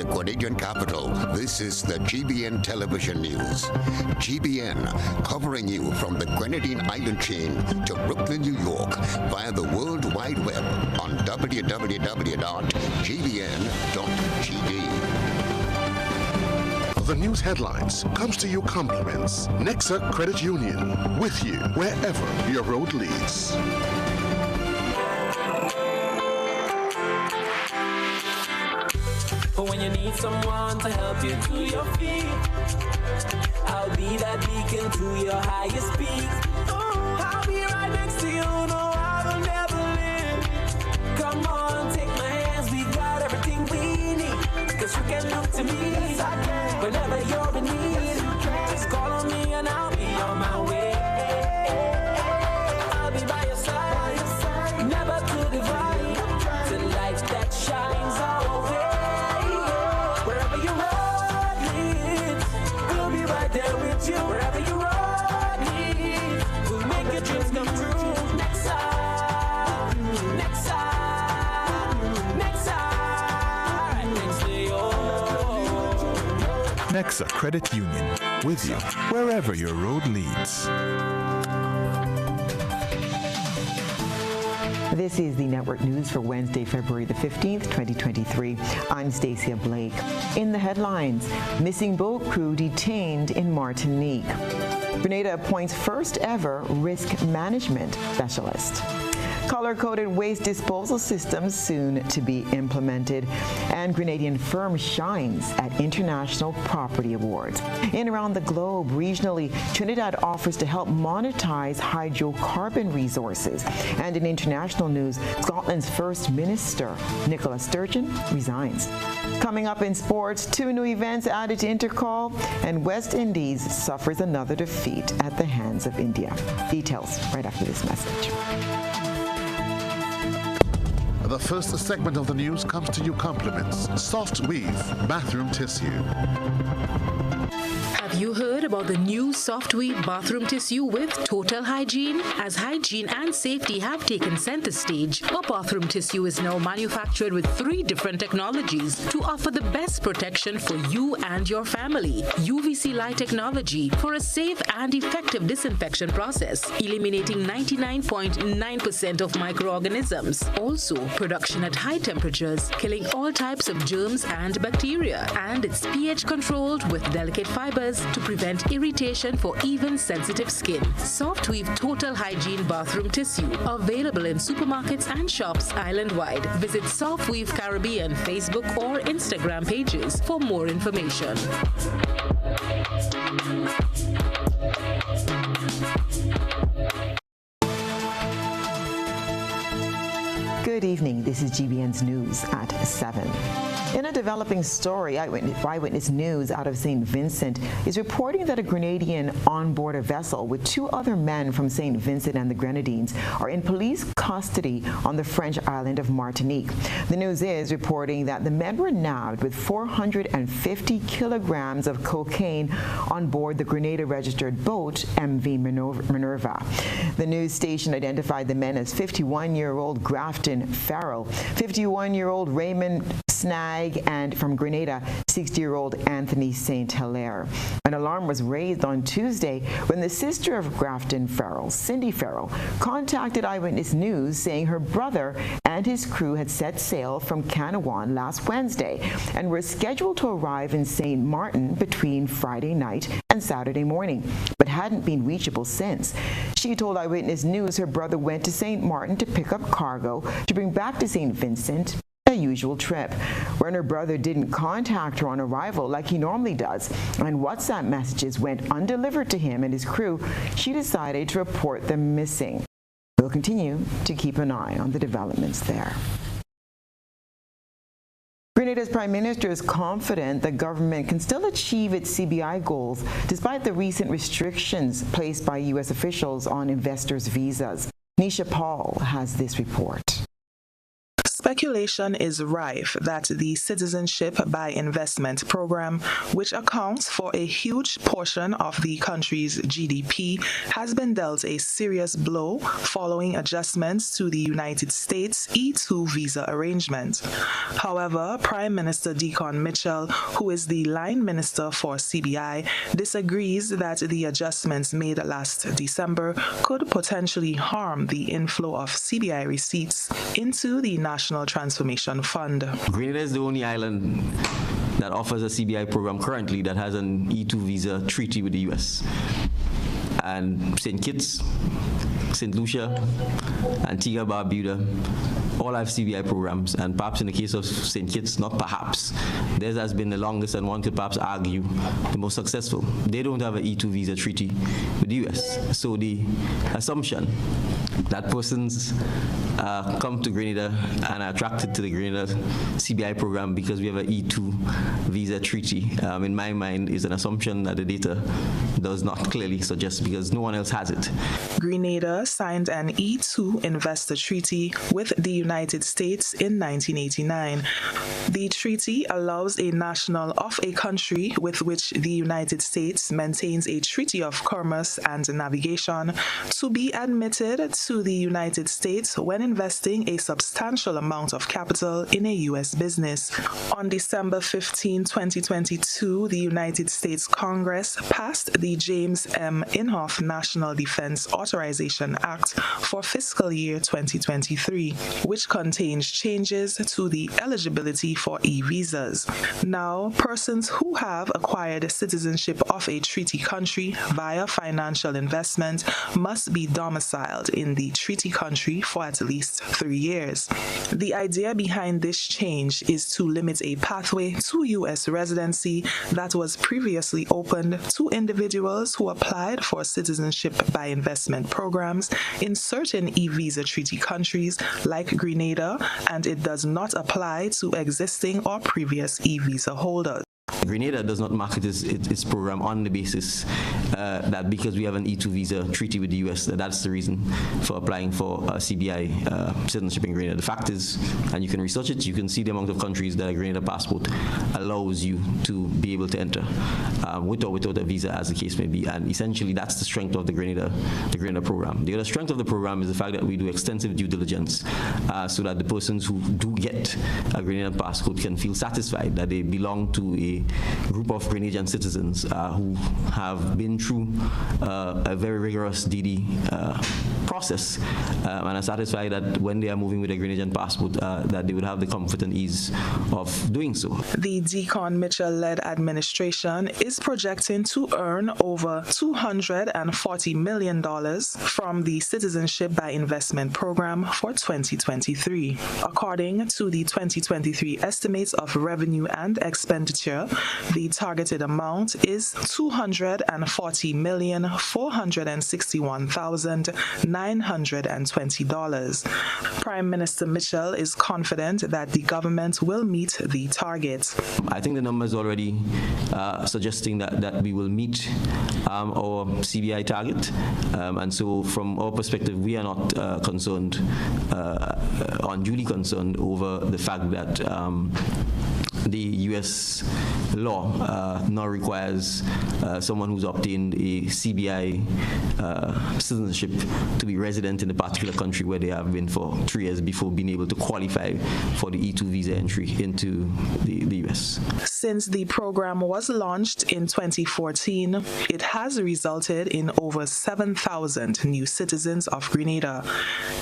the Grenadian capital, this is the GBN television news. GBN, covering you from the Grenadine Island chain to Brooklyn, New York, via the World Wide Web on www.gbn.gd. The news headlines comes to you compliments Nexa Credit Union, with you wherever your road leads. But when you need someone to help you to your feet, I'll be that beacon to your highest peak. I'll be right next to you, no, I will never leave. Come on, take my hands, we got everything we need. Cause you can look to me, whenever you're in need. Just call on me and I'll be on my way. I'll be by your side, never to divide. The light that shines our way. Wherever you road leads, we'll make your dreams come true. Nexa, Nexa, Nexa, next to you. Nexa Credit Union, with you wherever your road leads. This is the Network News for Wednesday, February the 15th, 2023. I'm Stasia Blake. In the headlines, missing boat crew detained in Martinique. Grenada appoints first ever risk management specialist. Color-coded waste disposal systems soon to be implemented. And Grenadian firm shines at International Property Awards. In around the globe, regionally, Trinidad offers to help monetize hydrocarbon resources. And in international news, Scotland's First Minister, Nicola Sturgeon, resigns. Coming up in sports, 2 new events added to Intercall, and West Indies suffers another defeat at the hands of India. Details right after this message. The first segment of the news comes to you compliments Soft Weave Bathroom Tissue. Have you heard about the new Soft Weave bathroom tissue with total hygiene? As hygiene and safety have taken center stage, our bathroom tissue is now manufactured with 3 different technologies to offer the best protection for you and your family. UVC light technology for a safe and effective disinfection process, eliminating 99.9% of microorganisms. Also, production at high temperatures, killing all types of germs and bacteria. And it's pH controlled with delicate fibers to prevent irritation for even sensitive skin. Soft Weave Total Hygiene Bathroom Tissue, available in supermarkets and shops island-wide. Visit Soft Weave Caribbean Facebook or Instagram pages for more information. Good evening. This is GBN's News at 7. In a developing story, Eyewitness News out of St. Vincent is reporting that a Grenadian on board a vessel with 2 other men from St. Vincent and the Grenadines are in police custody on the French island of Martinique. The news is reporting that the men were nabbed with 450 kilograms of cocaine on board the Grenada-registered boat MV Minerva. The news station identified the men as 51-year-old Grafton Farrell, 51-year-old Raymond Snag, and from Grenada, 60-year-old Anthony St. Hilaire. An alarm was raised on Tuesday when the sister of Grafton Farrell, Cindy Farrell, contacted Eyewitness News saying her brother and his crew had set sail from Canawan last Wednesday and were scheduled to arrive in St. Martin between Friday night and Saturday morning, but hadn't been reachable since. She told Eyewitness News her brother went to St. Martin to pick up cargo to bring back to St. Vincent, a usual trip. When her brother didn't contact her on arrival like he normally does, and WhatsApp messages went undelivered to him and his crew, she decided to report them missing. We'll continue to keep an eye on the developments there. Grenada's Prime Minister is confident the government can still achieve its CBI goals despite the recent restrictions placed by U.S. officials on investors' visas. Nisha Paul has this report. Speculation is rife that the Citizenship by Investment program, which accounts for a huge portion of the country's GDP, has been dealt a serious blow following adjustments to the United States E-2 visa arrangement. However, Prime Minister Deacon Mitchell, who is the line minister for CBI, disagrees that the adjustments made last December could potentially harm the inflow of CBI receipts into the National Transformation Fund. Grenada is the only island that offers a CBI program currently that has an E-2 visa treaty with the U.S. And St. Kitts, St. Lucia, Antigua, Barbuda, all have CBI programs, and perhaps in the case of St. Kitts, not perhaps, theirs has been the longest and one could perhaps argue the most successful. They don't have an E-2 visa treaty with the US. So the assumption that persons come to Grenada and are attracted to the Grenada CBI program because we have an E-2 visa treaty, in my mind, is an assumption that the data does not clearly suggest because no one else has it. Grenada signed an E-2 investor treaty with the United States in 1989. The treaty allows a national of a country with which the United States maintains a treaty of commerce and navigation to be admitted to the United States when investing a substantial amount of capital in a U.S. business. On December 15, 2022, the United States Congress passed the James M. Inhofe National Defense Authorization Act for fiscal year 2023, which contains changes to the eligibility for e-visas. Now, persons who have acquired citizenship of a treaty country via financial investment must be domiciled in the treaty country for at least 3 years. The idea behind this change is to limit a pathway to U.S. residency that was previously opened to individuals who applied for citizenship by investment programs in certain e-visa treaty countries like Grenada, and it does not apply to existing or previous e-visa holders. Grenada does not market its program on the basis that because we have an E-2 visa treaty with the U.S., that's the reason for applying for CBI citizenship in Grenada. The fact is, and you can research it, you can see the amount of countries that a Grenada passport allows you to be able to enter with or without a visa, as the case may be. And essentially, that's the strength of the Grenada program. The other strength of the program is the fact that we do extensive due diligence so that the persons who do get a Grenadian passport can feel satisfied that they belong to a group of Grenadian citizens who have been through a very rigorous DD process and are satisfied that when they are moving with a Grenadian passport that they would have the comfort and ease of doing so. The Deacon Mitchell-led administration is projecting to earn over $240 million from the Citizenship by Investment program for 2023. According to the 2023 estimates of revenue and expenditure, the targeted amount is $240,461,920. Prime Minister Mitchell is confident that the government will meet the target. I think the numbers already suggesting that we will meet our CBI target, and so from our perspective, we are not concerned, unduly concerned over the fact that the U.S. law now requires someone who's obtained a CBI citizenship to be resident in a particular country where they have been for 3 years before being able to qualify for the E-2 visa entry into the U.S. Since the program was launched in 2014, it has resulted in over 7,000 new citizens of Grenada.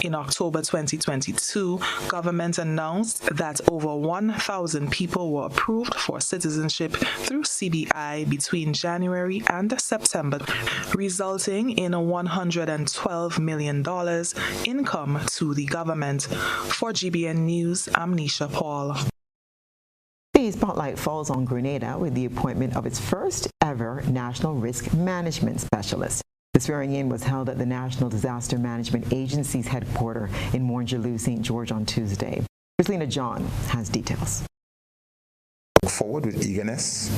In October 2022, government announced that over 1,000 people were approved for citizenship through CBI between January and September, resulting in $112 million income to the government. For GBN News, I'm Nisha Paul. The spotlight falls on Grenada with the appointment of its first ever National Risk Management Specialist. The swearing-in was held at the National Disaster Management Agency's headquarters in Mornjaloo, St. George on Tuesday. Christina John has details. Look forward with eagerness.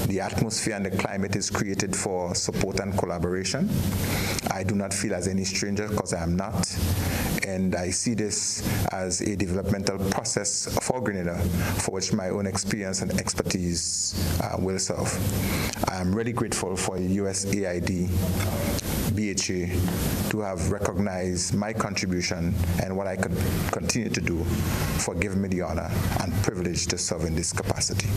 The atmosphere and the climate is created for support and collaboration. I do not feel as any stranger, because I am not, And I see this as a developmental process for Grenada, for which my own experience and expertise will serve. I am really grateful for USAID, BHA, to have recognized my contribution and what I could continue to do for giving me the honor and privilege to serve in this capacity.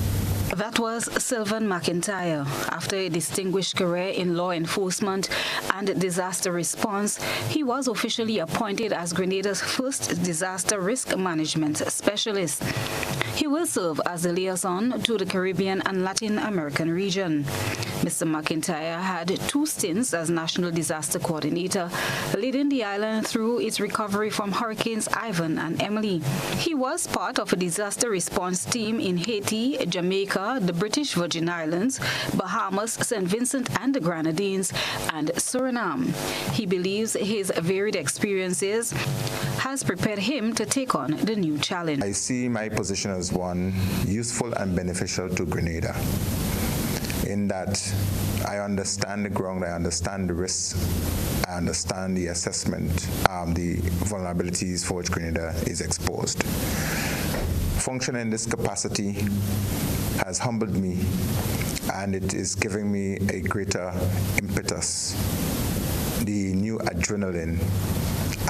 That was Sylvan McIntyre. After a distinguished career in law enforcement and disaster response, he was officially appointed as Grenada's first disaster risk management specialist. He will serve as the liaison to the Caribbean and Latin American region. Mr. McIntyre had 2 stints as National Disaster Coordinator, leading the island through its recovery from Hurricanes Ivan and Emily. He was part of a disaster response team in Haiti, Jamaica, the British Virgin Islands, Bahamas, St. Vincent and the Grenadines, and Suriname. He believes his varied experiences has prepared him to take on the new challenge. I see my position as one useful and beneficial to Grenada, in that I understand the ground, I understand the risks, I understand the assessment, the vulnerabilities for which Grenada is exposed. Functioning in this capacity has humbled me, and it is giving me a greater impetus, the new adrenaline,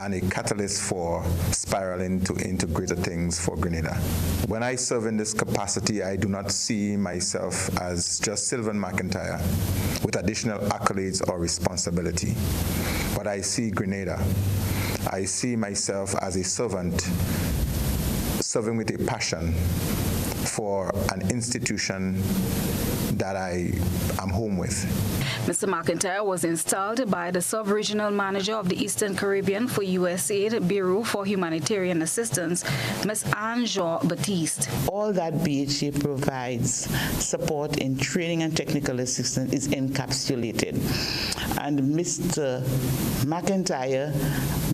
and a catalyst for spiraling into greater things for Grenada. When I serve in this capacity, I do not see myself as just Sylvan McIntyre with additional accolades or responsibility, but I see Grenada. I see myself as a servant serving with a passion for an institution that I am home with. Mr. McIntyre was installed by the Sub-Regional Manager of the Eastern Caribbean for USAID Bureau for Humanitarian Assistance, Ms. Anne-Jean Baptiste. All that BHA provides support in training and technical assistance is encapsulated. And Mr. McIntyre,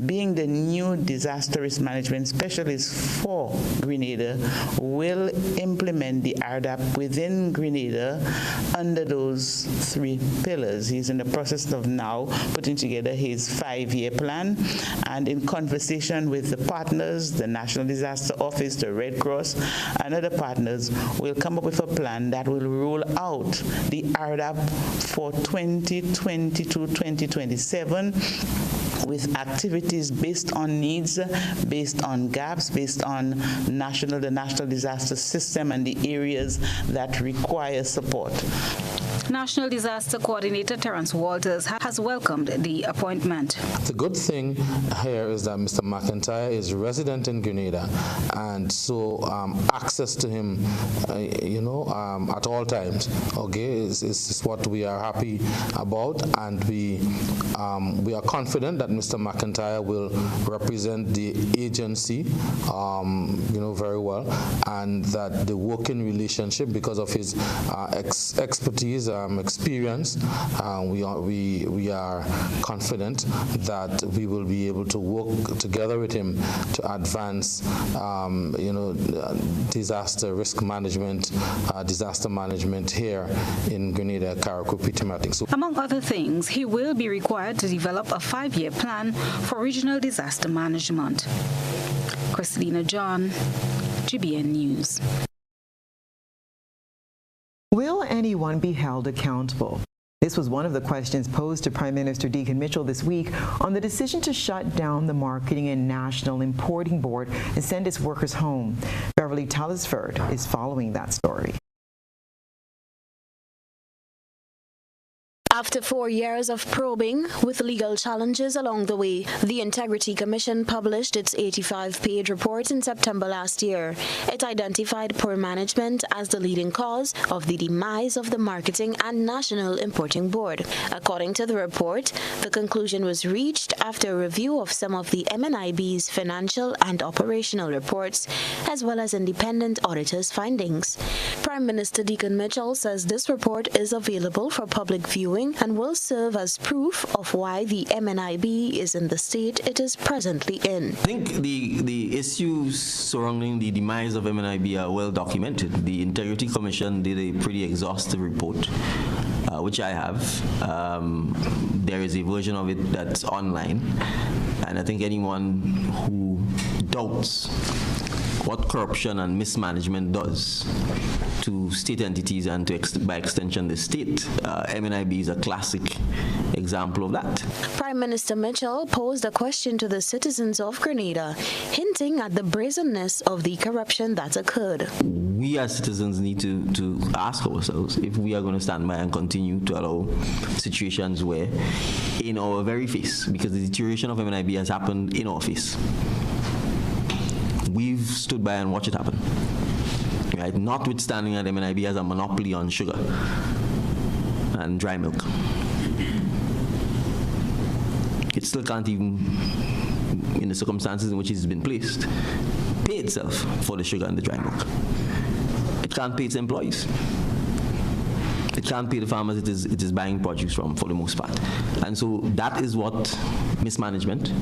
being the new disaster risk management specialist for Grenada, will implement the RDAP within Grenada under those 3 pillars. He's in the process of now putting together his 5-year plan, and in conversation with the partners, the National Disaster Office, the Red Cross, and other partners, will come up with a plan that will roll out the RDAP for 2022-2027 with activities based on needs, based on gaps, based on the National Disaster System and the areas that require support. National Disaster Coordinator Terence Walters has welcomed the appointment. The good thing here is that Mr. McIntyre is resident in Grenada, and so access to him, at all times, is what we are happy about, and we are confident that Mr. McIntyre will represent the agency, very well, and that the working relationship, because of his expertise, experience, we are confident that we will be able to work together with him to advance, disaster risk management, disaster management here in Grenada, Carriacou, Pitamatic. So, among other things, he will be required to develop a 5-year plan for regional disaster management. Christina John, GBN News. Will anyone be held accountable? This was one of the questions posed to Prime Minister Deacon Mitchell this week on the decision to shut down the Marketing and National Importing Board and send its workers home. Beverly Tallisford is following that story. After 4 years of probing, with legal challenges along the way, the Integrity Commission published its 85-page report in September last year. It identified poor management as the leading cause of the demise of the Marketing and National Importing Board. According to the report, the conclusion was reached after a review of some of the MNIB's financial and operational reports, as well as independent auditors' findings. Prime Minister Deacon Mitchell says this report is available for public viewing and will serve as proof of why the MNIB is in the state it is presently in. I think the issues surrounding the demise of MNIB are well documented. The Integrity Commission did a pretty exhaustive report which I have. There is a version of it that's online, and I think anyone who doubts what corruption and mismanagement does to state entities and by extension the state, MNIB is a classic example of that. Prime Minister Mitchell posed a question to the citizens of Grenada, hinting at the brazenness of the corruption that occurred. We as citizens need to ask ourselves if we are going to stand by and continue to allow situations where, in our very face, because the deterioration of MNIB has happened in our face, we've stood by and watched it happen. Right? Notwithstanding that MNIB has a monopoly on sugar and dry milk, it still can't even, in the circumstances in which it's been placed, pay itself for the sugar and the dry milk. It can't pay its employees. It can't pay the farmers it is buying produce from, for the most part. And so that is what mismanagement,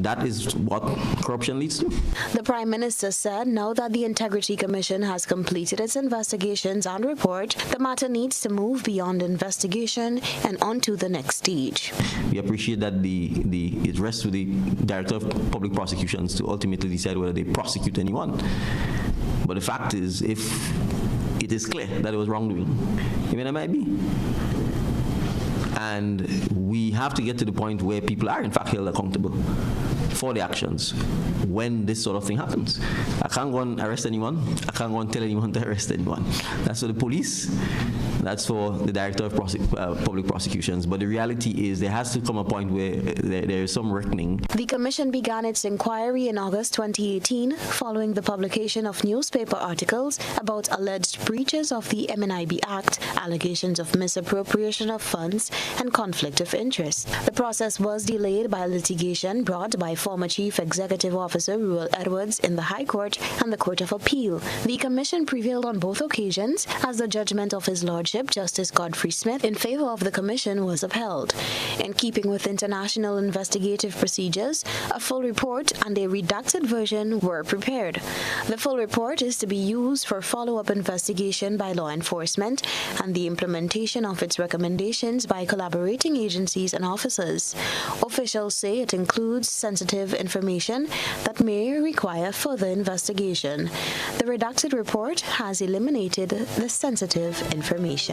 that is what corruption leads to. The Prime Minister said now that the Integrity Commission has completed its investigations and report, the matter needs to move beyond investigation and onto the next stage. We appreciate that it rests with the Director of Public Prosecutions to ultimately decide whether they prosecute anyone. But the fact is, if it is clear that it was wrongdoing, even it might be. And we have to get to the point where people are in fact held accountable for the actions when this sort of thing happens. I can't go and arrest anyone. I can't go and tell anyone to arrest anyone. That's for the police. That's for the Director of Public Prosecutions. But the reality is there has to come a point where there is some reckoning. The Commission began its inquiry in August 2018 following the publication of newspaper articles about alleged breaches of the MNIB Act, allegations of misappropriation of funds, and conflict of interest. The process was delayed by litigation brought by former Chief Executive Officer Ruel Edwards in the High Court and the Court of Appeal. The Commission prevailed on both occasions as the judgment of His Lordship Justice Godfrey Smith in favor of the Commission was upheld. In keeping with international investigative procedures, a full report and a redacted version were prepared. The full report is to be used for follow-up investigation by law enforcement and the implementation of its recommendations by collaborating agencies and officers. Officials say it includes sensitive information that may require further investigation. The redacted report has eliminated the sensitive information.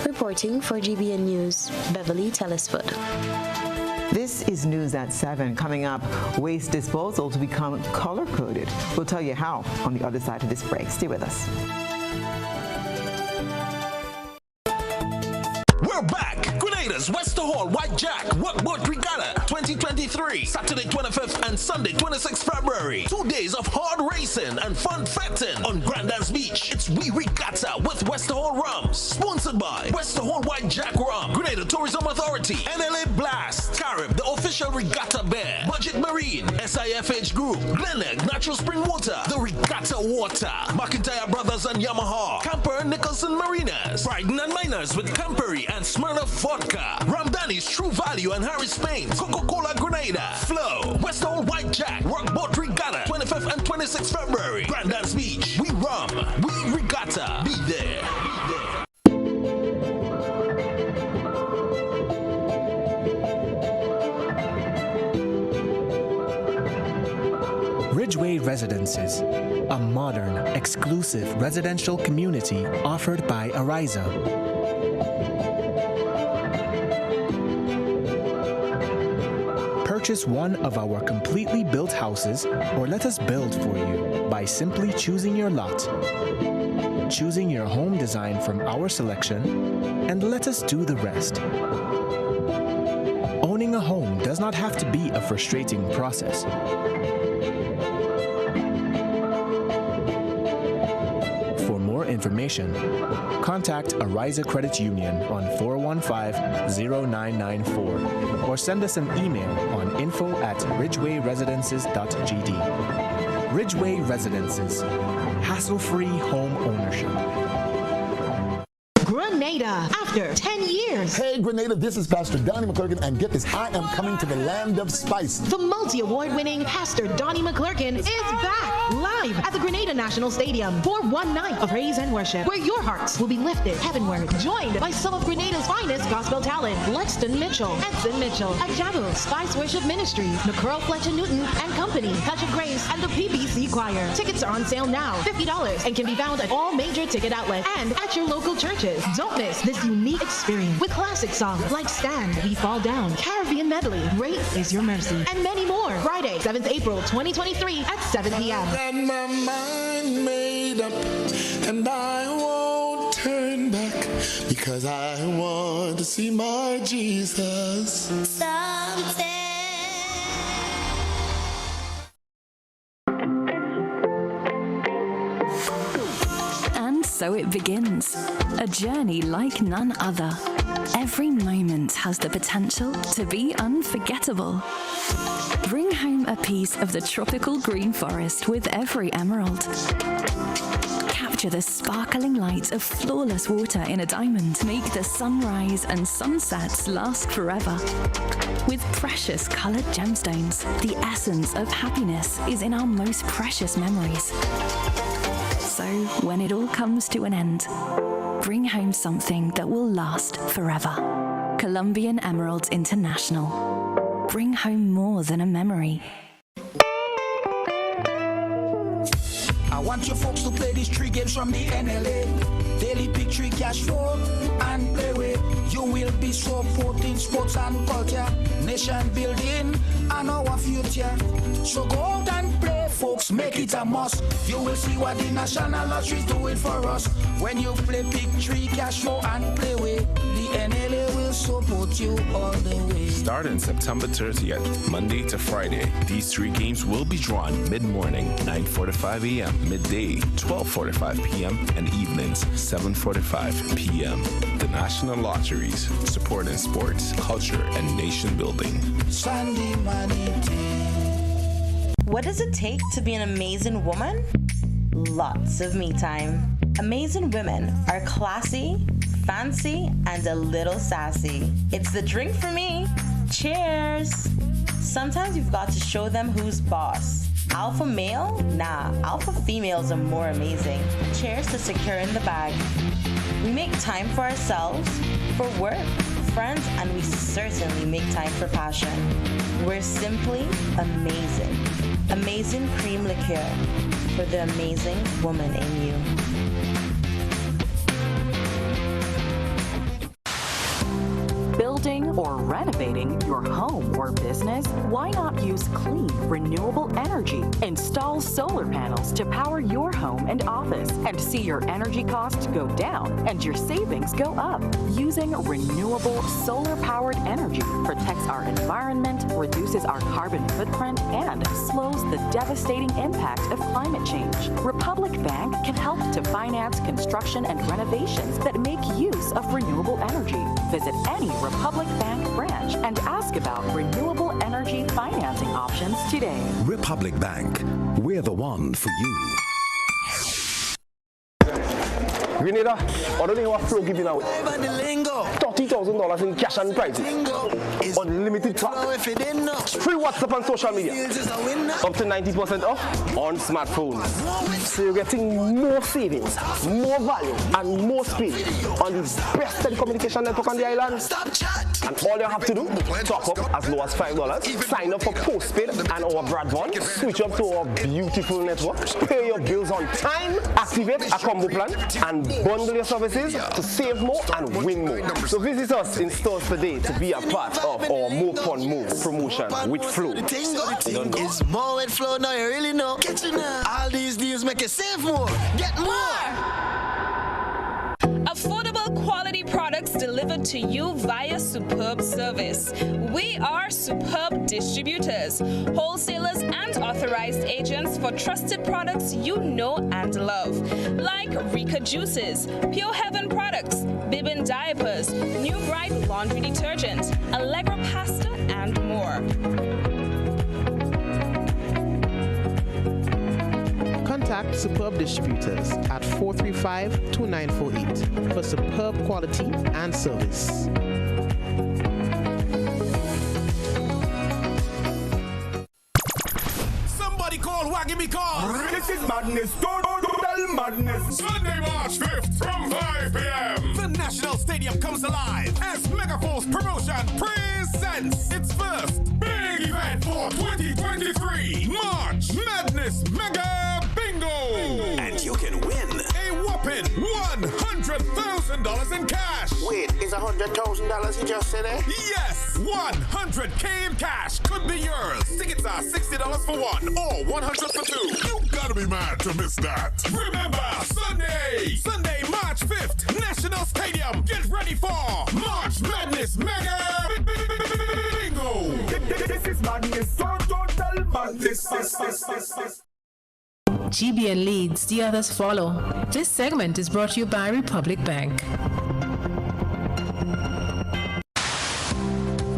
Reporting for GBN News, Beverly Telesford. This is News at 7. Coming up, waste disposal to become color-coded. We'll tell you how on the other side of this break. Stay with us. We're back. Grenada's Wester Hall White Jack Workboat Regatta 2023, Saturday 25th and Sunday 26th February. 2 days of hard racing and fun fetting on Grandad's Beach. It's We Regatta with Wester Hall Rums, sponsored by Wester Hall White Jack Rum, Grenada Tourism Authority, NLA Blast, Carib, the official Regatta Bear, Budget Marine, SIFH Group, Glenelg Natural Spring Water, the Regatta Water, McIntyre Brothers and Yamaha, Camper and Nicholson Marinas, Bryden and Miners with Campari and Smirnoff Vodka, Ramdani's True Value and Harris Spain, Coca-Cola Grenada, Flow, West Hall White Jack, Workboat Regatta, 25th and 26th February, Grandad's Beach, we rum, we regatta, be there. Ridgeway Residences, a modern, exclusive residential community offered by Ariza. Purchase one of our completely built houses or let us build for you by simply choosing your lot, choosing your home design from our selection, and let us do the rest. Owning a home does not have to be a frustrating process. For more information, contact Ariza Credit Union on 415-0994 or send us an email on info@ridgewayresidences.gd. Ridgeway Residences, hassle-free home ownership. Grenada Grenada after 10 years. Hey, Grenada, this is Pastor Donnie McClurkin, and get this, I am coming to the land of spice. The multi-award-winning Pastor Donnie McClurkin is back live at the Grenada National Stadium for one night of praise and worship, where your hearts will be lifted heavenward, joined by some of Grenada's finest gospel talent, Lexton Mitchell, Edson Mitchell, Ajabu, Spice Worship Ministry, Nicole Fletcher Newton and Company, Touch of Grace, and the PBC Choir. Tickets are on sale now, $50, and can be found at all major ticket outlets and at your local churches. Don't miss this unique experience with classic songs like Stand, We Fall Down, Caribbean Medley, Great Is Your Mercy, and many more. Friday, 7th April 2023 at 7 p.m. Got my mind made up, and I won't turn back, because I want to see my Jesus someday. And so it begins, a journey like none other. Every moment has the potential to be unforgettable. Bring home a piece of the tropical green forest with every emerald. Capture the sparkling light of flawless water in a diamond. Make the sunrise and sunsets last forever. With precious colored gemstones, the essence of happiness is in our most precious memories. So, when it all comes to an end, bring home something that will last forever. Colombian Emeralds International. Bring home more than a memory. I want you folks to play these 3 games from the NLA. Daily pick 3 cash flow and play with. You will be supporting sports and culture, nation building and our future. So go out and play, folks, make it a must. You will see what the National Lottery is doing for us. When you play pick 3 cash flow and play with, the NLA will support you all the way. Starting September 30th, Monday to Friday, these 3 games will be drawn mid-morning, 9:45 a.m., midday, 12:45 p.m., and evenings, 7:45 p.m. The National Lotteries, supporting sports, culture, and nation building. Sunday money. What does it take to be an amazing woman? Lots of me time. Amazing women are classy, fancy, and a little sassy. It's the drink for me. Cheers! Sometimes you've got to show them who's boss. Alpha male? Nah, alpha females are more amazing. Cheers to securing the bag. We make time for ourselves, for work, friends, and we certainly make time for passion. We're simply amazing. Amazing cream liqueur for the amazing woman in you. Building or renovating your home or business? Why not use clean, renewable energy? Install solar panels to power your home and office and see your energy costs go down and your savings go up. Using renewable solar-powered energy protects our environment, reduces our carbon footprint, and slows the devastating impact of climate change. Republic Bank can help to finance construction and renovations that make use of renewable energy. Visit any Republic Bank branch and ask about renewable energy financing options today. Republic Bank, we're the one for you. Grenada, I don't know what flow giving out. $30,000 in cash and prizes. Unlimited talk. Free WhatsApp and social media. Up to 90% off on smartphones. So you're getting more savings, more value, and more speed on the best telecommunication network on the island. And all you have to do, top up as low as $5, sign up for postpaid and our broadband, switch up to our beautiful network, pay your bills on time, activate a combo plan, and bundle your services to save more and win more. So visit us in stores today to be a part of our More Fun More promotion with Flow. The thing is more with Flow now, you really know. All these deals make you save more, get more. Affordable quality products delivered to you via Superb Service. We are Superb Distributors, wholesalers and authorized agents for trusted products you know and love, like Rika Juices, Pure Heaven products, Bibbin diapers, New Bright laundry detergent, Allegra pasta, and more. Contact Contact Superb Distributors at 435-2948 for superb quality and service. Somebody call Waggy Me Call. This is madness. Total madness. Sunday, March 5th from 5 p.m. The National Stadium comes alive as Megaforce Promotion presents its first big event for 2023. March Madness Mega Bingo. And you can win a whopping $100,000 in cash. Wait, is $100,000 you just said it? Yes, $100K in cash could be yours. Tickets are $60 for one or $100 for two. You gotta be mad to miss that. Remember, Sunday, March 5th, National Stadium. Get ready for March Madness Mega Bingo. This is madness, total madness. GBN leads, the others follow. This segment is brought to you by Republic Bank.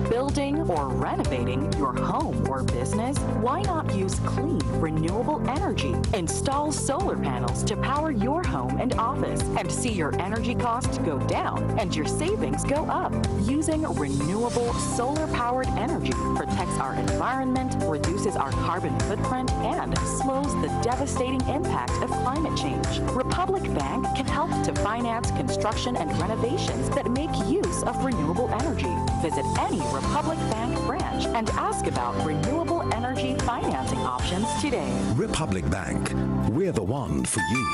Building or renovating your home or business? Why not use clean, renewable energy? Install solar panels to power your home and office and see your energy costs go down and your savings go up. Using renewable solar-powered energy protects our environment, reduces our carbon footprint, and slows the devastating impact of climate change. Republic Bank can help to finance construction and renovations that make use of renewable energy. Visit any Republic Bank branch and ask about renewable energy financing options today. Republic Bank, we're the one for you.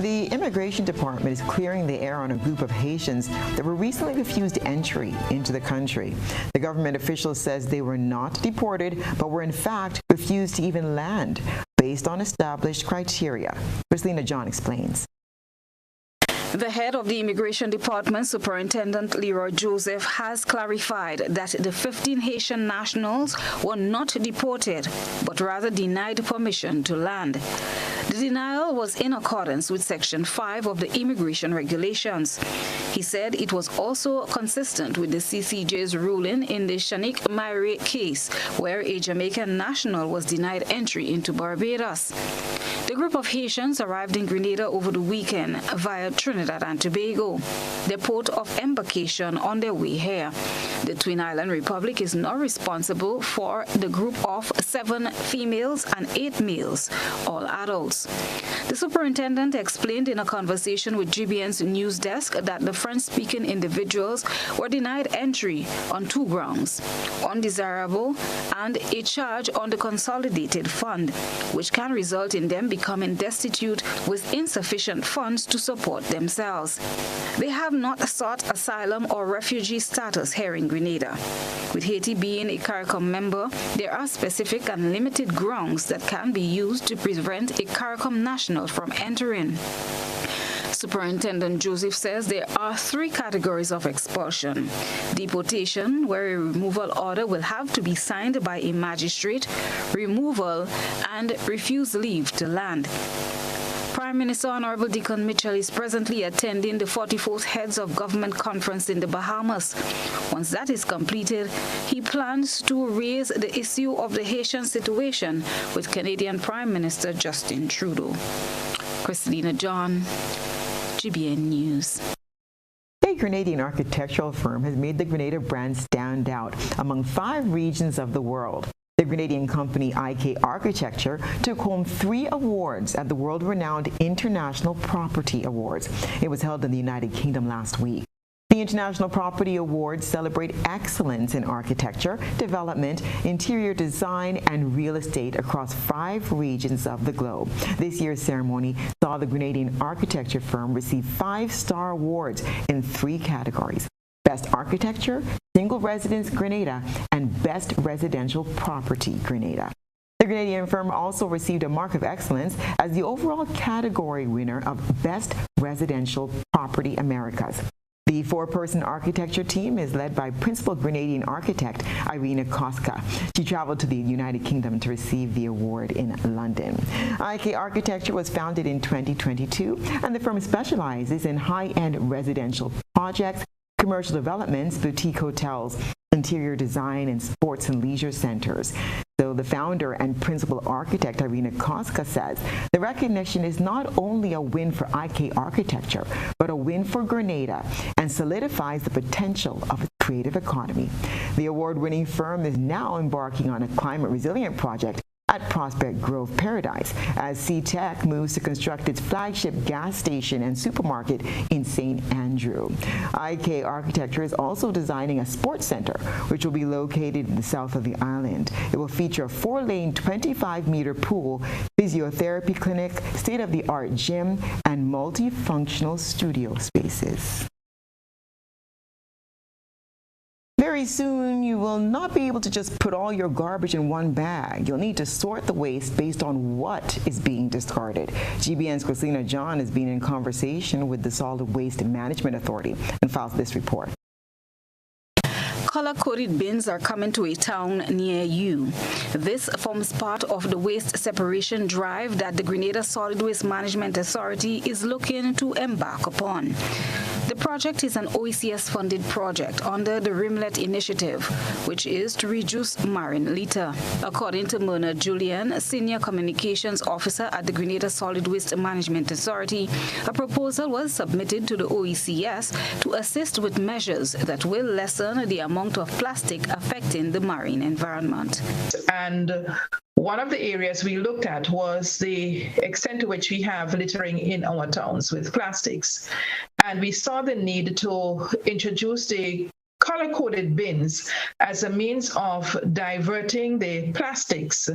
The Immigration Department is clearing the air on a group of Haitians that were recently refused entry into the country. The government official says they were not deported, but were in fact refused to even land based on established criteria. Christina John explains. The head of the Immigration Department, Superintendent Leroy Joseph, has clarified that the 15 Haitian nationals were not deported, but rather denied permission to land. The denial was in accordance with Section 5 of the Immigration Regulations. He said it was also consistent with the CCJ's ruling in the Shanique Myrie case, where a Jamaican national was denied entry into Barbados. The group of Haitians arrived in Grenada over the weekend via Trinidad and Tobago, the port of embarkation on their way here. The Twin Island Republic is now responsible for the group of 7 females and 8 males, all adults. The superintendent explained in a conversation with GBN's news desk that the French-speaking individuals were denied entry on 2 grounds: undesirable and a charge on the consolidated fund, which can result in them becoming destitute with insufficient funds to support themselves. They have not sought asylum or refugee status here in Grenada. With Haiti being a CARICOM member, there are specific and limited grounds that can be used to prevent a CARICOM national from entering. Superintendent Joseph says there are 3 categories of expulsion: deportation, where a removal order will have to be signed by a magistrate, removal, and refuse leave to land. Prime Minister Honorable Deacon Mitchell is presently attending the 44th Heads of Government Conference in the Bahamas. Once that is completed, he plans to raise the issue of the Haitian situation with Canadian Prime Minister Justin Trudeau. Christina John, GBN News. A Grenadian architectural firm has made the Grenada brand stand out among 5 regions of the world. The Grenadian company IK Architecture took home 3 awards at the world-renowned International Property Awards. It was held in the United Kingdom last week. The International Property Awards celebrate excellence in architecture, development, interior design, and real estate across 5 regions of the globe. This year's ceremony saw the Grenadian architecture firm receive 5-star awards in 3 categories: Best Architecture, Single Residence Grenada, and Best Residential Property Grenada. The Grenadian firm also received a mark of excellence as the overall category winner of Best Residential Property Americas. The 4-person architecture team is led by principal Grenadian architect Irina Koska. She traveled to the United Kingdom to receive the award in London. IK Architecture was founded in 2022, and the firm specializes in high-end residential projects, commercial developments, boutique hotels, interior design, and sports and leisure centers. So the founder and principal architect, Irina Koska, says the recognition is not only a win for IK architecture, but a win for Grenada and solidifies the potential of its creative economy. The award-winning firm is now embarking on a climate-resilient project at Prospect Grove Paradise as C-Tech moves to construct its flagship gas station and supermarket in St. Andrew. IK Architecture is also designing a sports center, which will be located in the south of the island. It will feature a 4-lane, 25-meter pool, physiotherapy clinic, state-of-the-art gym, and multifunctional studio spaces. Very soon, you will not be able to just put all your garbage in one bag. You'll need to sort the waste based on what is being discarded. GBN's Christina John has been in conversation with the Solid Waste Management Authority and files this report. Color-coded bins are coming to a town near you. This forms part of the waste separation drive that the Grenada Solid Waste Management Authority is looking to embark upon. The project is an OECS-funded project under the Rimlet Initiative, which is to reduce marine litter. According to Myrna Julian, Senior Communications Officer at the Grenada Solid Waste Management Authority, a proposal was submitted to the OECS to assist with measures that will lessen the amount of plastic affecting the marine environment. And one of the areas we looked at was the extent to which we have littering in our towns with plastics. And we saw the need to introduce the color-coded bins as a means of diverting the plastics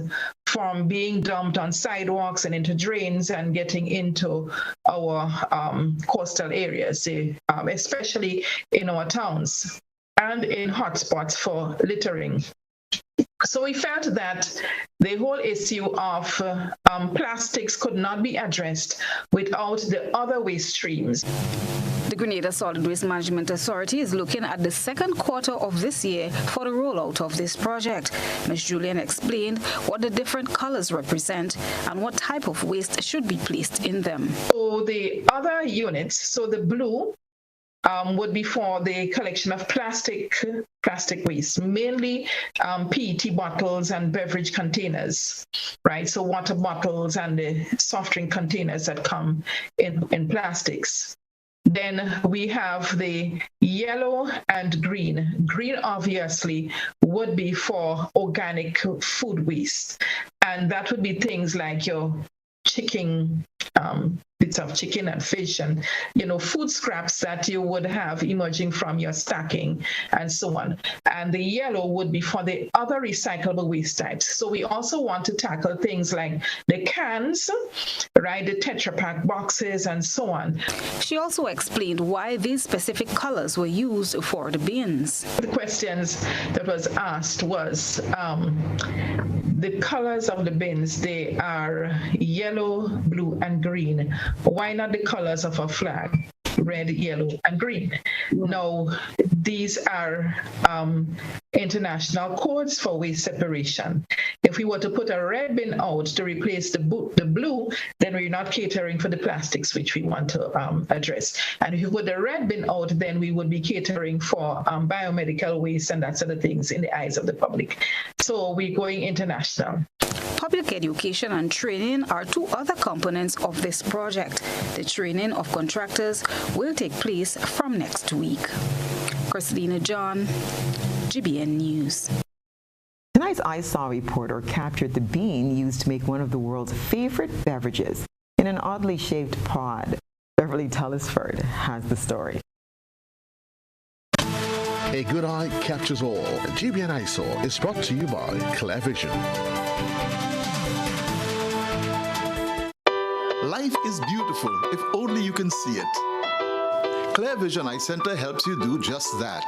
from being dumped on sidewalks and into drains and getting into our coastal areas, especially in our towns and in hotspots for littering. So we felt that the whole issue of plastics could not be addressed without the other waste streams. The Grenada Solid Waste Management Authority is looking at the second quarter of this year for the rollout of this project. Ms. Julian explained what the different colors represent and what type of waste should be placed in them. So the other units, so the blue, would be for the collection of plastic waste, mainly PET bottles and beverage containers, right? So water bottles and the soft drink containers that come in plastics. Then we have the yellow and green. Green, obviously, would be for organic food waste. And that would be things like your chicken, bits of chicken and fish and, food scraps that you would have emerging from your stacking and so on. And the yellow would be for the other recyclable waste types. So we also want to tackle things like the cans, right, the Tetra Pak boxes and so on. She also explained why these specific colors were used for the bins. The questions that was asked was the colors of the bins, they are yellow, blue, and green. Why not the colors of a flag? Red, yellow, and green. Now, these are international codes for waste separation. If we were to put a red bin out to replace the blue, then we're not catering for the plastics which we want to address. And if you put the red bin out, then we would be catering for biomedical waste and that sort of things in the eyes of the public. So we're going international. Public education and training are two other components of this project. The training of contractors will take place from next week. Christina John, GBN News. Tonight's iSaw reporter captured the bean used to make one of the world's favorite beverages in an oddly shaped pod. Beverly Tellisford has the story. A good eye captures all. GBN iSaw is brought to you by ClearVision. Life is beautiful if only you can see it. ClearVision Eye Center helps you do just that.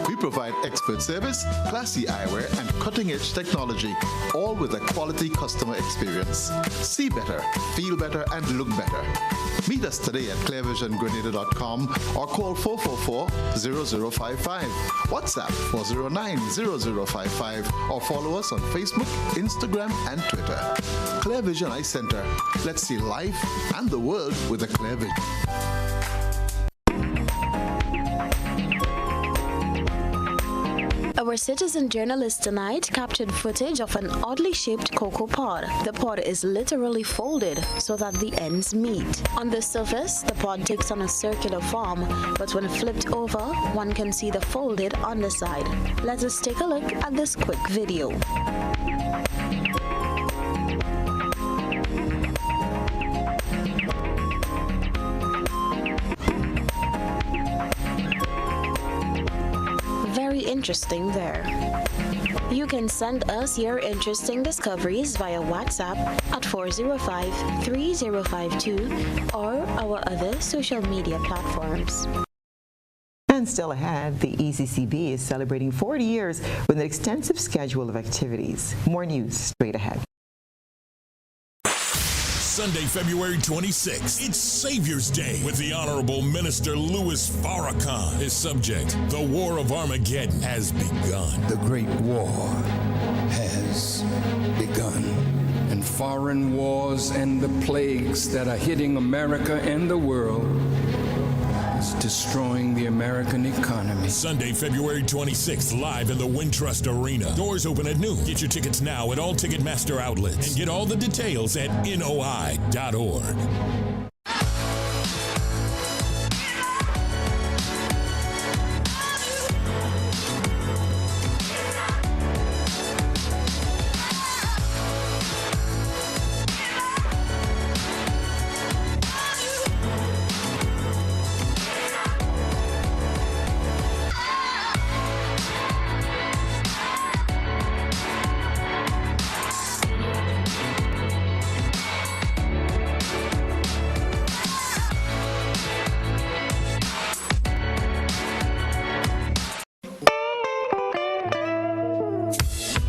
We provide expert service, classy eyewear, and cutting-edge technology, all with a quality customer experience. See better, feel better, and look better. Meet us today at clearvisiongrenada.com or call 444-0055, WhatsApp 409-0055, or follow us on Facebook, Instagram, and Twitter. ClearVision Eye Center. Let's see life and the world with a clear vision. A Our citizen journalist tonight captured footage of an oddly shaped cocoa pod. The pod is literally folded so that the ends meet. On the surface, the pod takes on a circular form, but when flipped over, one can see the folded underside. Let us take a look at this quick video. Very interesting there. You can send us your interesting discoveries via WhatsApp at 405-3052 or our other social media platforms. And still ahead, the ECCB is celebrating 40 years with an extensive schedule of activities. More news straight ahead. Sunday, February 26th, it's Savior's Day with the Honorable Minister Louis Farrakhan. His subject, the War of Armageddon has begun. The Great War has begun. And foreign wars and the plagues that are hitting America and the world is destroying the American economy. Sunday, February 26th, live in the Wintrust Arena. Doors open at noon. Get your tickets now at all Ticketmaster outlets and get all the details at noi.org.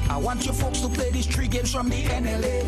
I want you folks to play these 3 games from the NLA.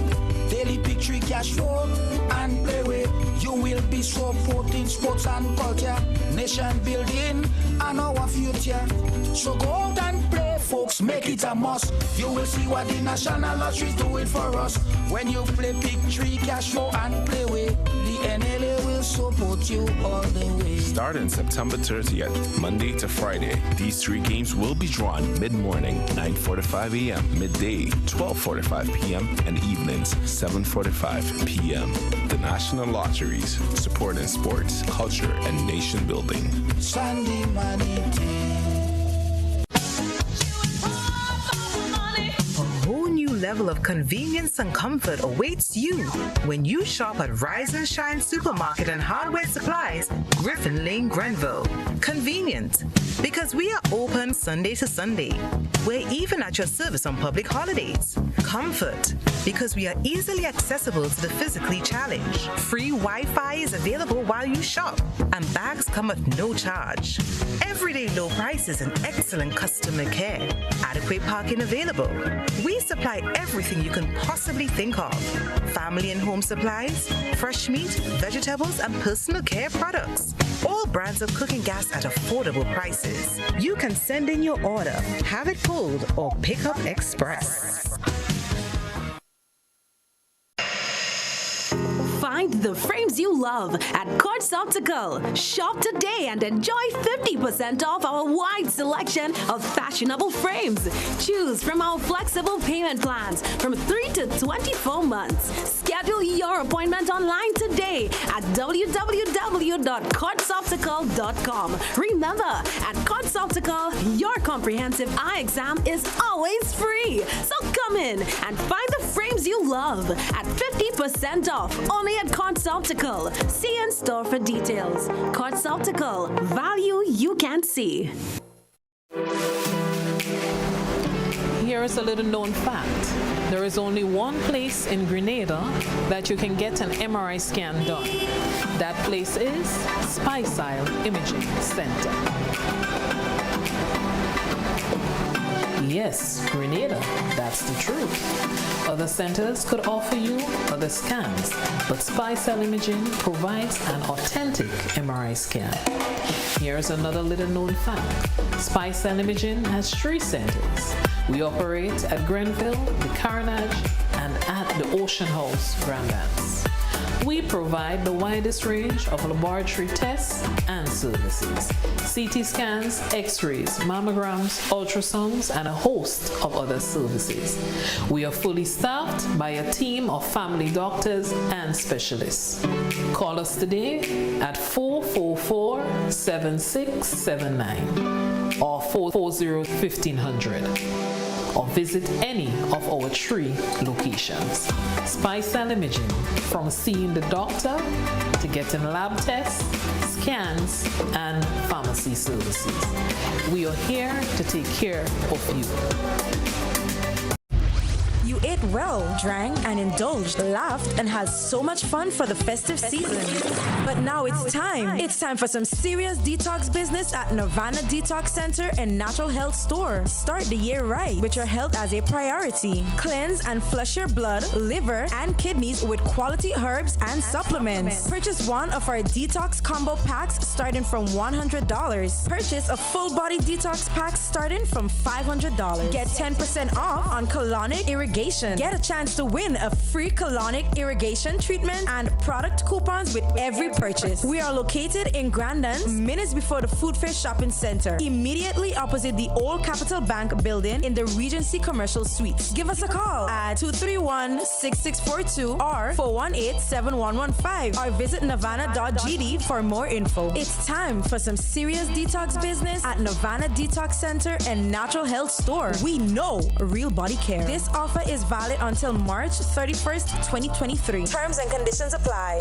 Daily pick 3 cash flow and play with. You will be supporting sports and culture, nation building and our future. So go out and play, folks, make it a must. You will see what the National Lottery is doing for us. When you play pick 3 cash flow and play with, the NLA will support you all the way. Starting September 30th, Monday to Friday, these 3 games will be drawn mid-morning, 9:45 a.m., midday, 12:45 p.m., and evenings, 7:45 p.m. The National Lotteries, supporting sports, culture, and nation building. Sunday money level of convenience and comfort awaits you when you shop at Rise and Shine Supermarket and Hardware Supplies, Griffin Lane, Grenville. Convenient, because we are open Sunday to Sunday. We're even at your service on public holidays. Comfort, because we are easily accessible to the physically challenged. Free Wi-Fi is available while you shop, and bags come at no charge. Everyday low prices and excellent customer care. Adequate parking available. We supply everything you can possibly think of. Family and home supplies, fresh meat, vegetables, and personal care products. All brands of cooking gas at affordable prices. You can send in your order, have it pulled, or pick up express. Find the frames you love at Courts Optical. Shop today and enjoy 50% off our wide selection of fashionable frames. Choose from our flexible payment plans from 3 to 24 months. Schedule your appointment online today at www.courtsoptical.com. Remember, at Courts Optical, your comprehensive eye exam is always free. So come in and find the frames you love at 50% off only at Courts Optical. See in store for details. Courts Optical, value you can't see. Here is a little known fact. There is only one place in Grenada that you can get an MRI scan done. That place is Stasia Imaging Center. Yes, Grenada, that's the truth. Other centers could offer you other scans, but Stasia Imaging provides an authentic MRI scan. Here's another little known fact. Stasia Imaging has 3 centers. We operate at Grenville, the Carnage, and at the Ocean House, Grand Anse. We provide the widest range of laboratory tests and services. CT scans, x-rays, mammograms, ultrasounds, and a host of other services. We are fully staffed by a team of family doctors and specialists. Call us today at 444-7679 or 440-1500 or visit any of our 3 locations. Spice Cell Imaging, from seeing the doctor to getting lab tests, scans, and pharmacy services. We are here to take care of you. You ate well, drank and indulged, laughed, and had so much fun for the festive season. But now it's time. It's time for some serious detox business at Nirvana Detox Center and Natural Health Store. Start the year right with your health as a priority. Cleanse and flush your blood, liver, and kidneys with quality herbs and supplements. Purchase one of our detox combo packs starting from $100. Purchase a full body detox pack starting from $500. Get 10% off on colonic irrigation. Get a chance to win a free colonic irrigation treatment and product coupons with every purchase. We are located in Grandin, minutes before the Food Fair Shopping Center, immediately opposite the old Capital Bank building in the Regency Commercial Suites. Give us a call at 231-6642 or 418-7115 or visit nirvana.gd for more info. It's time for some serious detox business at Nirvana Detox Center and Natural Health Store. We know real body care. This offer is valid until March 31st, 2023. Terms and conditions apply.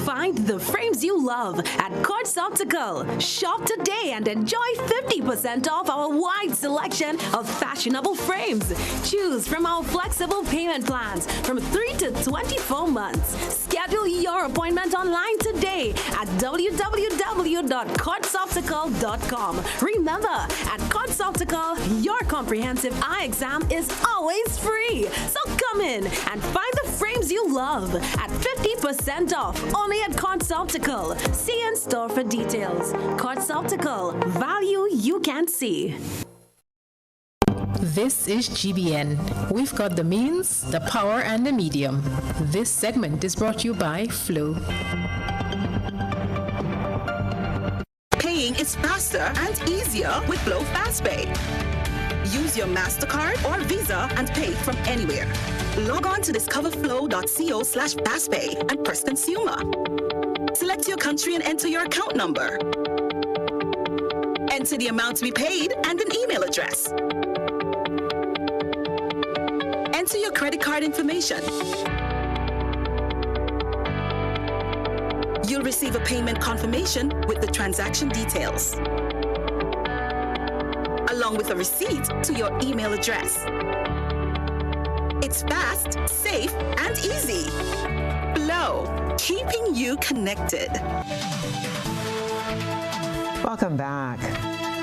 Find the frames you love at Courts Optical. Shop today and enjoy 50% off our wide selection of fashionable frames. Choose from our flexible payment plans from 3 to 24 months. Schedule your appointment online today at www.courtsoptical.com. Remember, at Courts Optical, your comprehensive eye exam is always free. So come in and find the frames you love at 50% off only at Courts Optical. See in store for details. Courts Optical, value you can see. This is GBN. We've got the means, the power, and the medium. This segment is brought to you by Flow. Paying is faster and easier with Flow FastPay. Use your MasterCard or Visa and pay from anywhere. Log on to discoverflow.co/fastpay and press consumer. Select your country and enter your account number. Enter the amount to be paid and an email address. Enter your credit card information. You'll receive a payment confirmation with the transaction details, along with a receipt to your email address. It's fast, safe, and easy. Flow, keeping you connected. Welcome back.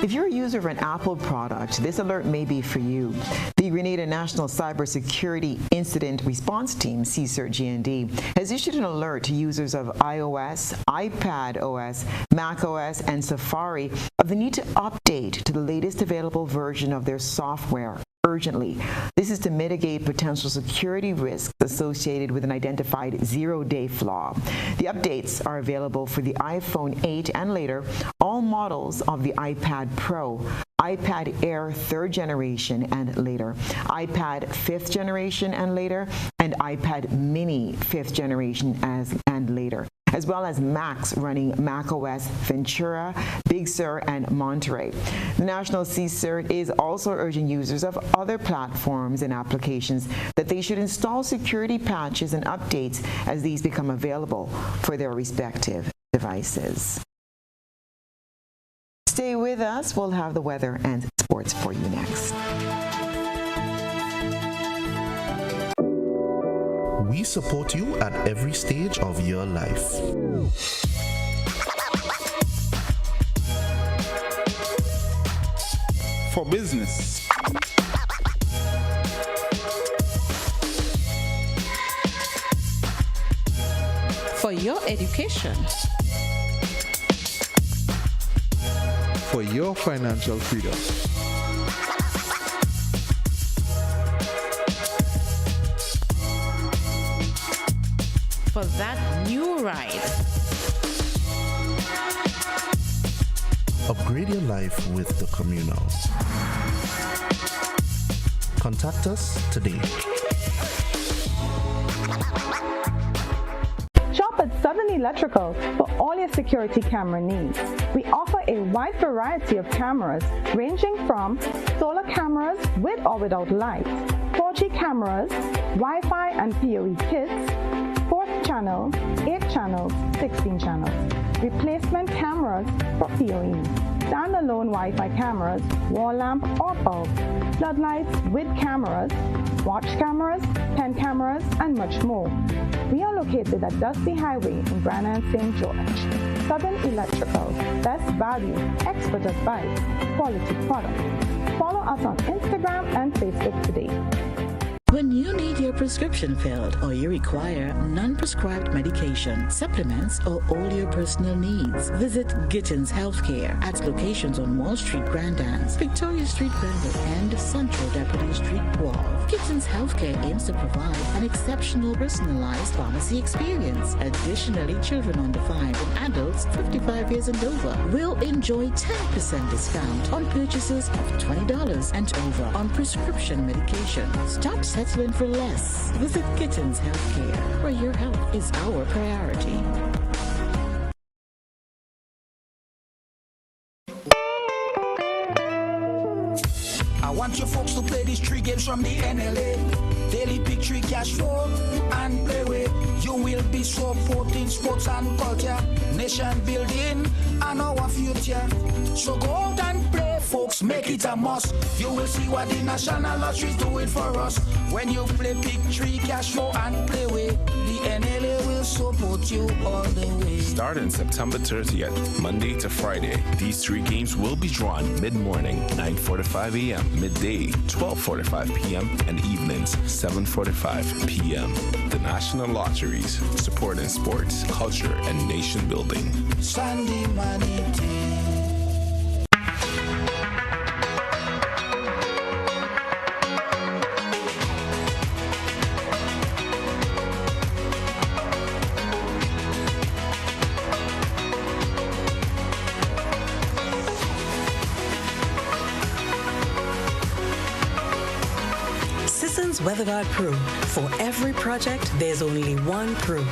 If you're a user of an Apple product, this alert may be for you. The Grenada National Cybersecurity Incident Response Team, CSIRT-GND, has issued an alert to users of iOS, iPad OS, Mac OS, and Safari of the need to update to the latest available version of their software urgently. This is to mitigate potential security risks associated with an identified zero-day flaw. The updates are available for the iPhone 8 and later, all models of the iPad Pro, iPad Air 3rd generation and later, iPad 5th generation and later, and iPad Mini 5th generation and later, as well as Macs running macOS Ventura, Big Sur, and Monterey. The National CSIRT is also urging users of other platforms and applications that they should install security patches and updates as these become available for their respective devices. Stay with us. We'll have the weather and sports for you next. We support you at every stage of your life. For business, For your education. For your financial freedom. for that new ride. Upgrade your life with the Communals. Contact us today. Shop at Southern Electrical for all your security camera needs. We offer a wide variety of cameras ranging from solar cameras with or without lights, 4G cameras, Wi-Fi and PoE kits, 4th channel, 8 channels, 16 channels, replacement cameras for PoE, standalone Wi-Fi cameras, wall lamp or bulb, floodlights with cameras, watch cameras, pen cameras, and much more. We are located at Dusty Highway in Brana and St. George. Southern Electrical, best value, expert advice, quality product. Follow us on Instagram and Facebook today. When you need your prescription filled or you require non-prescribed medication, supplements, or all your personal needs, visit Gittins Healthcare at locations on Wall Street, Grand Anse, Victoria Street, Granville, and Central Deputy Street, Wall. Gittins Healthcare aims to provide an exceptional personalized pharmacy experience. Additionally, children under 5 and adults 55 years and over will enjoy 10% discount on purchases of $20 and over on prescription medication. Stop settling for less. Visit Gittins Healthcare, where your health is our priority. I want you folks to play these 3 games from the NLA. Daily pick 3 cash flow and play with. You will be supporting sports and culture, nation building and our future. So go out and play, folks, make it a must. You will see what the National Lottery is doing for us. When you play pick 3 cash flow and play with, the NLA will support you all the way. Starting September 30th, Monday to Friday, these 3 games will be drawn mid-morning, 9:45 a.m., midday, 12:45 p.m., and evenings, 7:45 p.m. The National Lotteries, supporting sports, culture, and nation building. Sunday money day. WeatherGuard Pro. For every project, there's only one Pro.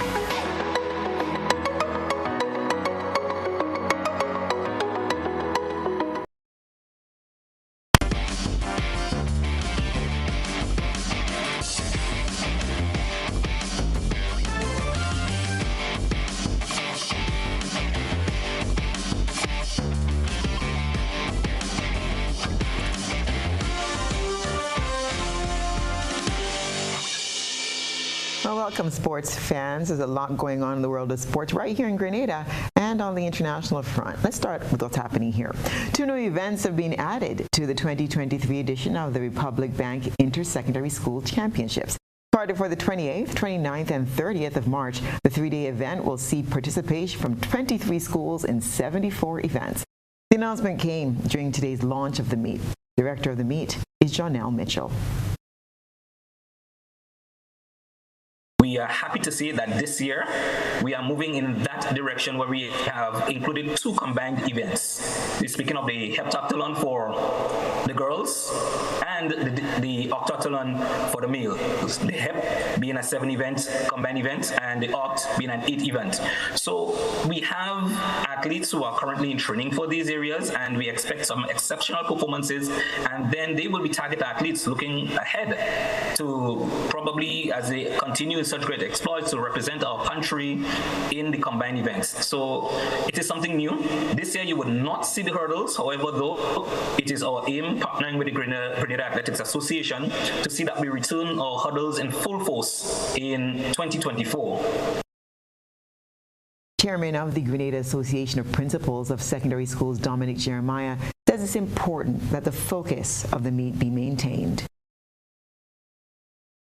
Welcome, sports fans. There's a lot going on in the world of sports right here in Grenada and on the international front. Let's start with what's happening here. 2 new events have been added to the 2023 edition of the Republic Bank Inter-Secondary School Championships. Started for the 28th, 29th, and 30th of March, the 3-day event will see participation from 23 schools in 74 events. The announcement came during today's launch of the meet. Director of the meet is Jonelle Mitchell. We are happy to say that this year we are moving in that direction where we have included 2 combined events. We're speaking of the heptathlon for the girls and the octathlon for the male. The hep being a 7-event combined event and the oct being an 8 event. So we have athletes who are currently in training for these areas, and we expect some exceptional performances, and then they will be target athletes looking ahead to probably, as they continue such great exploits, to represent our country in the combined events. So it is something new. This year you would not see the hurdles. However, though, it is our aim, partnering with the Grenada Athletics Association, to see that we return our hurdles in full force in 2024. Chairman of the Grenada Association of Principals of Secondary Schools, Dominic Jeremiah, says it's important that the focus of the meet be maintained.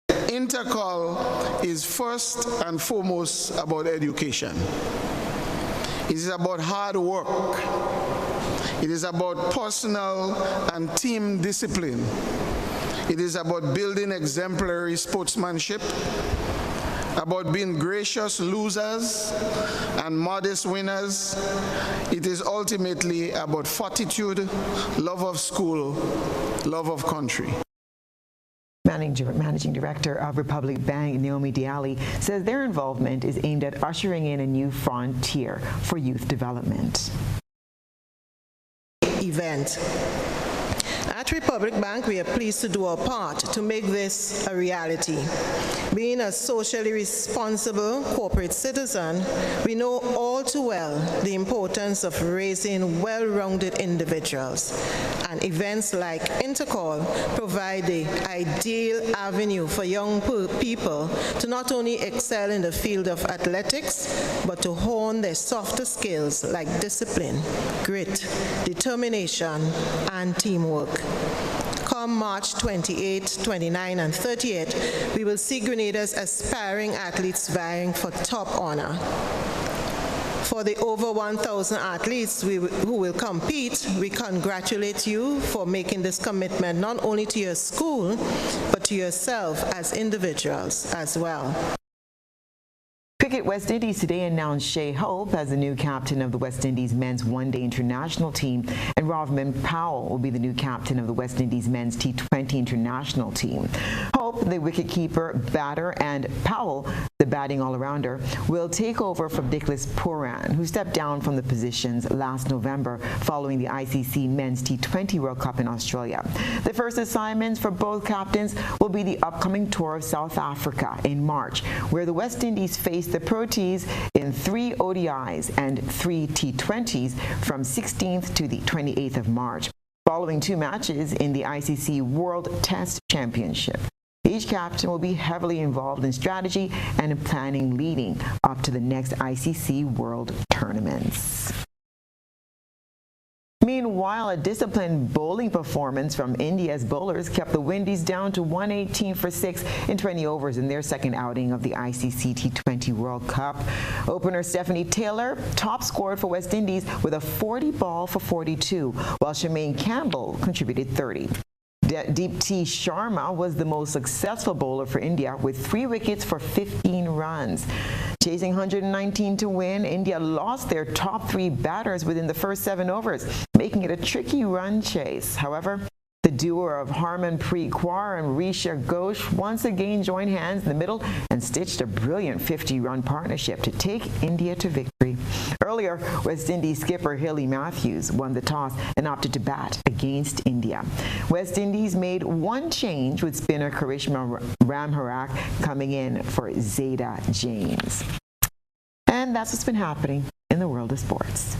Intercol is first and foremost about education. It is about hard work. It is about personal and team discipline. It is about building exemplary sportsmanship about being gracious losers and modest winners. It is ultimately about fortitude, love of school, love of country. Managing Director of Republic Bank, Naomi Diali, says their involvement is aimed at ushering in a new frontier for youth development. Event. At Republic Bank, we are pleased to do our part to make this a reality. Being a socially responsible corporate citizen, we know all too well the importance of raising well-rounded individuals, and events like Intercall provide the ideal avenue for young people to not only excel in the field of athletics, but to hone their softer skills like discipline, grit, determination, and teamwork. Come March 28, 29, and 38, we will see Grenada's aspiring athletes vying for top honor. For the over 1,000 athletes who will compete, we congratulate you for making this commitment not only to your school, but to yourself as individuals as well. Cricket West Indies today announced Shea Hope as the new captain of the West Indies men's one-day international team, and Rovman Powell will be the new captain of the West Indies men's T20 international team. Hope, the wicketkeeper, batter, and Powell, the batting all-arounder, will take over from Nicholas Pooran, who stepped down from the positions last November following the ICC men's T20 World Cup in Australia. The first assignments for both captains will be the upcoming tour of South Africa in March, where the West Indies face the Proteas in 3 ODIs and 3 T20s from 16th to the 28th of March, following 2 matches in the ICC World Test Championship. Each captain will be heavily involved in strategy and in planning leading up to the next ICC World Tournaments. Meanwhile, a disciplined bowling performance from India's bowlers kept the Windies down to 118 for 6 in 20 overs in their second outing of the ICC T20 World Cup. Opener Stephanie Taylor top scored for West Indies with a 40 ball for 42, while Shemaine Campbell contributed 30. Deepti Sharma was the most successful bowler for India with 3 wickets for 15 runs. Chasing 119 to win, India lost their top 3 batters within the first 7 overs, making it a tricky run chase. However, the duo of Harmanpreet Kaur and Risha Ghosh once again joined hands in the middle and stitched a brilliant 50-run partnership to take India to victory. Earlier, West Indies skipper Hilly Matthews won the toss and opted to bat against India. West Indies made 1 change, with spinner Karishma Ramharak coming in for Zayda James. And that's what's been happening in the world of sports.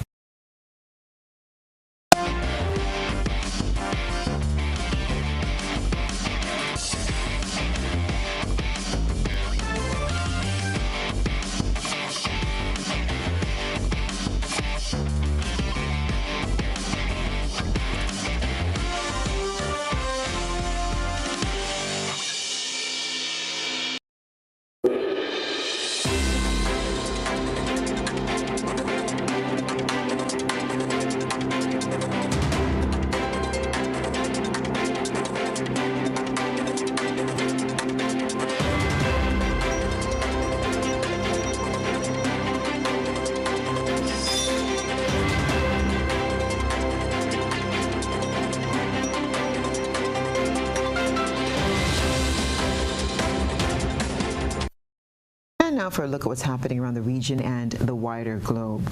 Now for a look at what's happening around the region and the wider globe.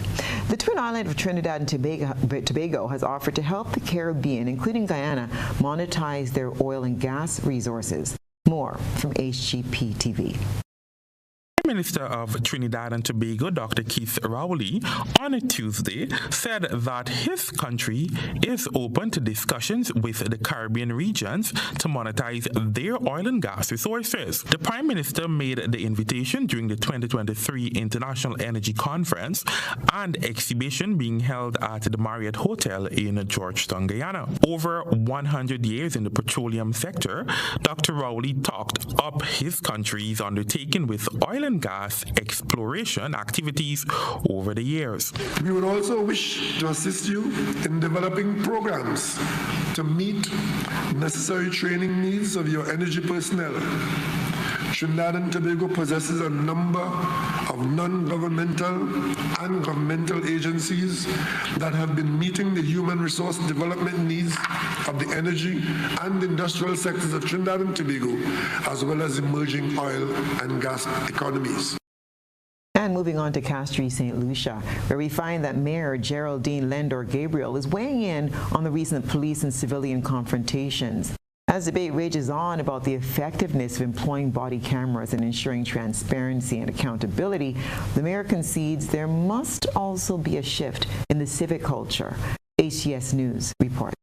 The twin island of Trinidad and Tobago has offered to help the Caribbean, including Guyana, monetize their oil and gas resources. More from HGP TV. Minister of Trinidad and Tobago, Dr. Keith Rowley, on Tuesday said that his country is open to discussions with the Caribbean regions to monetize their oil and gas resources. The Prime Minister made the invitation during the 2023 International Energy Conference and exhibition being held at the Marriott Hotel in Georgetown, Guyana. Over 100 years in the petroleum sector, Dr. Rowley talked up his country's undertaking with oil and gas exploration activities over the years. We would also wish to assist you in developing programs to meet necessary training needs of your energy personnel Trinidad and Tobago possesses a number of non-governmental and governmental agencies that have been meeting the human resource development needs of the energy and industrial sectors of Trinidad and Tobago, as well as emerging oil and gas economies. And moving on to Castries, St. Lucia, where we find that Mayor Geraldine Lendor-Gabriel is weighing in on the recent police and civilian confrontations. As debate rages on about the effectiveness of employing body cameras and ensuring transparency and accountability, the mayor concedes there must also be a shift in the civic culture. HCS News reports.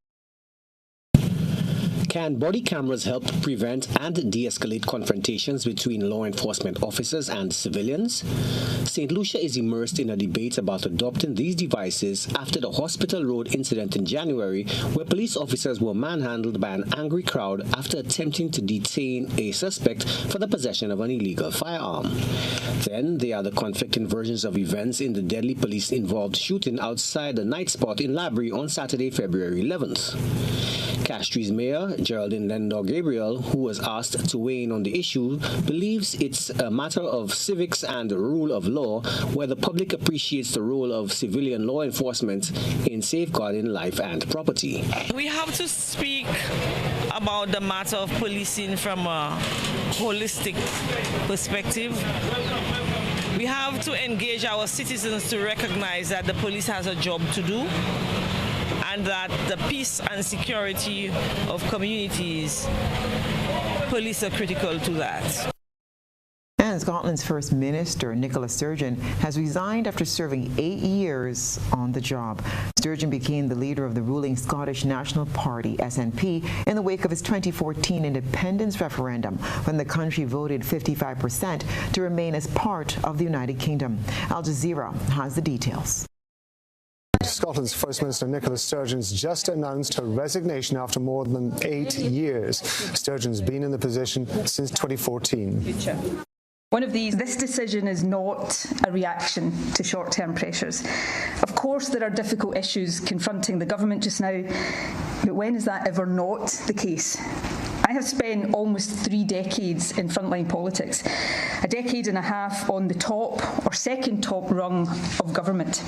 Can body cameras help prevent and de-escalate confrontations between law enforcement officers and civilians? St. Lucia is immersed in a debate about adopting these devices after the Hospital Road incident in January, where police officers were manhandled by an angry crowd after attempting to detain a suspect for the possession of an illegal firearm. Then there are the conflicting versions of events in the deadly police-involved shooting outside the night spot in Labrie on Saturday, February 11th. Castries Mayor Geraldine Lendor-Gabriel, who was asked to weigh in on the issue, believes it's a matter of civics and rule of law, where the public appreciates the role of civilian law enforcement in safeguarding life and property. We have to speak about the matter of policing from a holistic perspective. We have to engage our citizens to recognize that the police has a job to do, and that the peace and security of communities, police are critical to that. And Scotland's First Minister, Nicola Sturgeon, has resigned after serving 8 years on the job. Sturgeon became the leader of the ruling Scottish National Party, SNP, in the wake of his 2014 independence referendum, when the country voted 55% to remain as part of the United Kingdom. Al Jazeera has the details. Scotland's First Minister Nicola Sturgeon's just announced her resignation after more than 8 years. Sturgeon's been in the position since 2014. This decision is not a reaction to short-term pressures. Of course, there are difficult issues confronting the government just now, but when is that ever not the case? I have spent almost 3 decades in frontline politics, a decade and a half on the top or second top rung of government.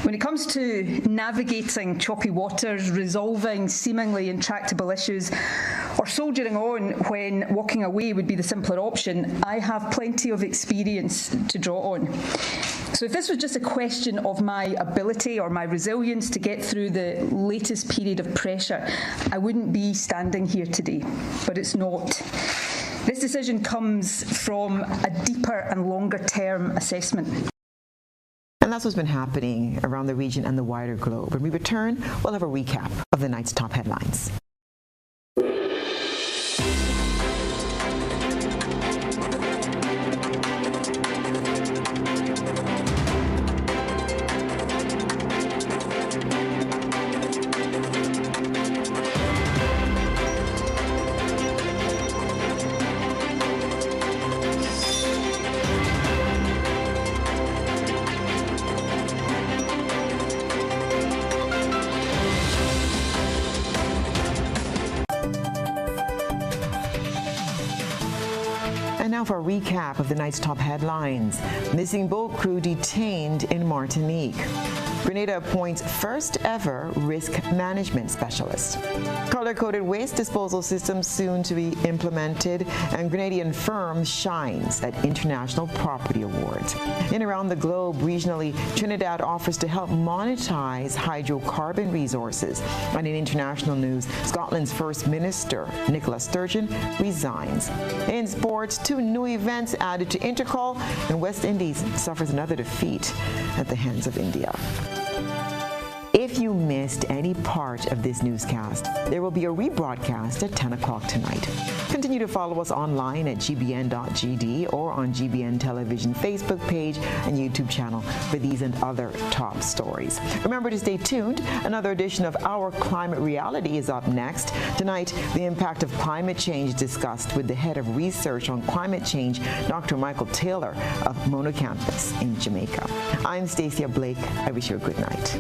When it comes to navigating choppy waters, resolving seemingly intractable issues, or soldiering on when walking away would be the simpler option, I have plenty of experience to draw on. So if this was just a question of my ability or my resilience to get through the latest period of pressure, I wouldn't be standing here today, but it's not. This decision comes from a deeper and longer term assessment. And that's what's been happening around the region and the wider globe. When we return, we'll have a recap of the night's top headlines. Now for a recap of the night's top headlines. Missing boat crew detained in Martinique. Grenada appoints first ever risk management specialist. Color-coded waste disposal system soon to be implemented, and Grenadian firm shines at International Property Awards. In around the globe, regionally, Trinidad offers to help monetize hydrocarbon resources. And in international news, Scotland's First Minister, Nicola Sturgeon, resigns. In sports, 2 new events added to Intercol, and West Indies suffers another defeat at the hands of India. If you missed any part of this newscast, there will be a rebroadcast at 10 o'clock tonight. Continue to follow us online at gbn.gd or on GBN Television Facebook page and YouTube channel for these and other top stories. Remember to stay tuned. Another edition of Our Climate Reality is up next. Tonight, the impact of climate change discussed with the head of research on climate change, Dr. Michael Taylor of Mono Campus in Jamaica. I'm Stasia Blake. I wish you a good night.